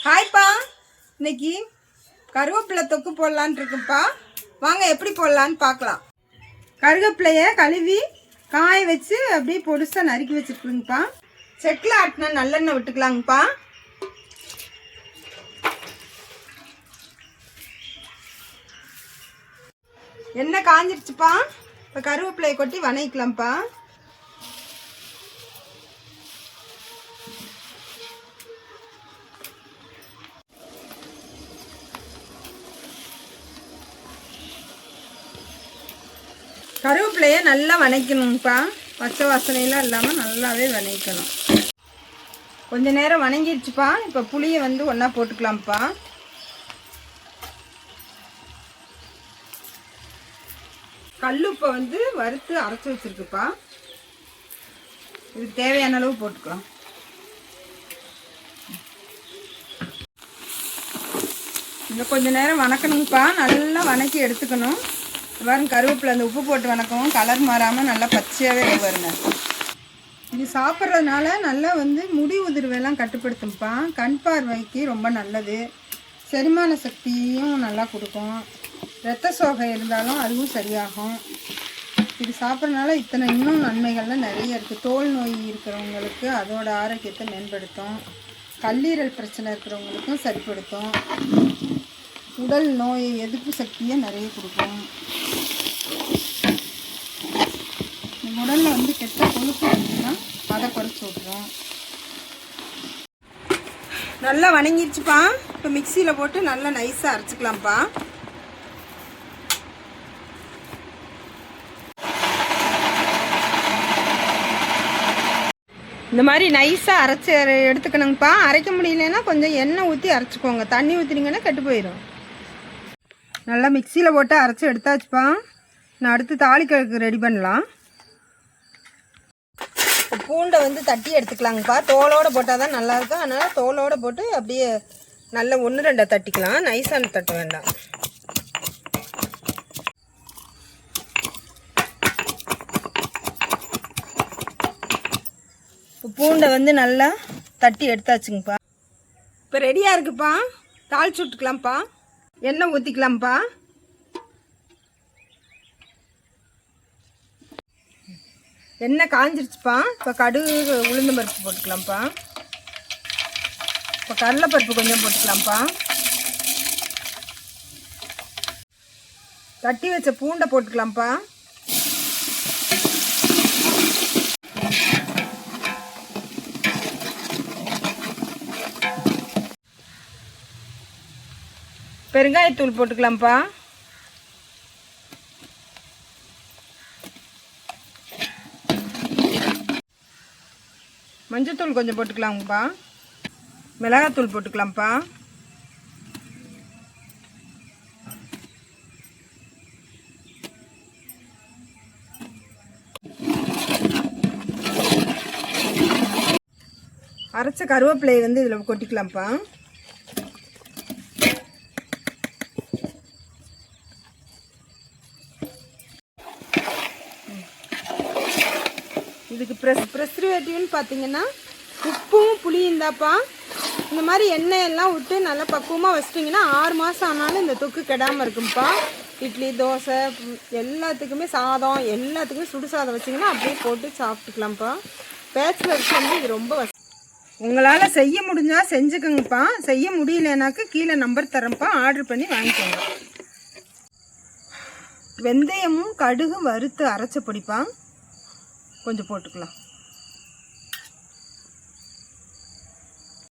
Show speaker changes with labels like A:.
A: ஹாய்ப்பா, இன்னைக்கு கருவேப்பிலை தொக்கு போடலான்னு இருக்குப்பா. வாங்க எப்படி போடலான்னு பார்க்கலாம். கருவேப்பிலையை கழுவி காய வச்சு அப்படியே பொடிசாக நறுக்கி வச்சுருக்குங்கப்பா. செக்கில் ஆட்டினா நல்லெண்ணெய் விட்டுக்கலாங்கப்பா. எண்ணெய் காஞ்சிருச்சுப்பா. இப்போ கருவேப்பிலையை கொட்டி வணக்கிக்கலாம்ப்பா. கருவேப்பிலையை நல்லா வணக்கணுங்கப்பா. பச்சை வாசனையெல்லாம் இல்லாமல் நல்லாவே வணக்கணும். கொஞ்ச நேரம் வணங்கிடுச்சுப்பா. இப்போ புளியை ஒன்றா போட்டுக்கலாம்ப்பா. கல்லுப்பை வறுத்து அரைச்சி வச்சுருக்குப்பா. இதுக்கு தேவையான அளவு போட்டுக்கலாம். இன்னும் கொஞ்சம் நேரம் வணக்கணுங்கப்பா. நல்லா வணக்கி எடுத்துக்கணும். பாருங்க, கருவேப்பிலை அந்த உப்பு போட்டு வணக்கவும் கலர் மாறாமல் நல்லா பச்சையாகவே வருங்க. இது சாப்பிட்றதுனால நல்லா முடி உதிர்வெல்லாம் கட்டுப்படுத்தும்ப்பா. கண் பார்வைக்கு ரொம்ப நல்லது. செரிமான சக்தியும் நல்லா கொடுக்கும். இரத்த சோகை இருந்தாலும் அதுவும் சரியாகும். இது சாப்பிட்றதுனால இன்னும் நன்மைகள்லாம் நிறைய இருக்குது. தோல் நோய் இருக்கிறவங்களுக்கு அதோட ஆரோக்கியத்தை மேம்படுத்தும். கல்லீரல் பிரச்சனை இருக்கிறவங்களுக்கும் சரிப்படுத்தும். உடல் நோய் எதிர்ப்பு சக்தியை நிறைய கொடுக்கும். உடலில் கெட்ட கொழுப்பு இருந்துச்சுன்னா அதை குறைச்சி விட்ரும். நல்லா வணங்கிடுச்சுப்பா. இப்போ மிக்சியில் போட்டு நல்லா நைஸாக அரைச்சிக்கலாம்ப்பா. இந்த மாதிரி நைஸாக அரைச்சி எடுத்துக்கணுங்கப்பா. அரைக்க முடியலன்னா கொஞ்சம் எண்ணெய் ஊற்றி அரைச்சிக்கோங்க. தண்ணி ஊற்றினீங்கன்னா கெட்டு போயிடும். நல்லா மிக்சியில் போட்டு அரைச்சி எடுத்தாச்சுப்பா. நான் அடுத்து தாளிக்கிறதுக்கு ரெடி பண்ணலாம். பூண்டை தட்டி எடுத்துக்கலாங்கப்பா. தோலோடு போட்டால் தான் நல்லாயிருக்கும். அதனால் தோலோடு போட்டு அப்படியே நல்லா 1-2 தட்டிக்கலாம். நைஸான தட்ட வேண்டாம். பூண்டை நல்லா தட்டி எடுத்தாச்சுங்கப்பா. இப்போ ரெடியாக இருக்குப்பா. தாளிச்சு விட்டுக்கலாம்ப்பா. எண்ணெய் ஊற்றிக்கலாம்ப்பா. எண்ணெய் காஞ்சிருச்சுப்பா. இப்போ கடுகு உளுந்தம் பருப்பு போட்டுக்கலாம்ப்பா. இப்போ கடலைப்பருப்பு கொஞ்சம் போட்டுக்கலாம்ப்பா. தட்டி வச்ச பூண்டை போட்டுக்கலாம்ப்பா. பெருங்காயத்தூள் போட்டுக்கலாம்ப்பா. மஞ்சத்தூள் கொஞ்சம் போட்டுக்கலாம்ப்பா. மிளகாத்தூள் போட்டுக்கலாம்ப்பா. அரைச்ச கருவேப்பிலையை இதில் கொட்டிக்கலாம்ப்பா. இதுக்கு ப்ரெஸ்ரிவேட்டிவ்னு பார்த்தீங்கன்னா உப்பும் புளியும் தான்ப்பா. இந்த மாதிரி எண்ணெயெல்லாம் விட்டு நல்லா பக்குவமாக வச்சிட்டிங்கன்னா 6 மாதம் ஆனாலும் இந்த தொக்கு கெடாமல் இருக்கும்ப்பா. இட்லி, தோசை எல்லாத்துக்குமே, சாதம் எல்லாத்துக்குமே சுடு சாதம் வச்சிங்கன்னா அப்படியே போட்டு சாப்பிட்டுக்கலாம்ப்பா. பேச்சுலர்ஸ் இது ரொம்ப உங்களால் செய்ய முடிஞ்சால் செஞ்சுக்கோங்கப்பா. செய்ய முடியலனாக்கு கீழே நம்பர் தரேன்ப்பா. ஆர்டர் பண்ணி வாங்கிக்கோங்க. வெந்தயமும் கடுகு வறுத்து அரைச்ச பொடிப்பா கொஞ்சம் போட்டுக்கலாம்.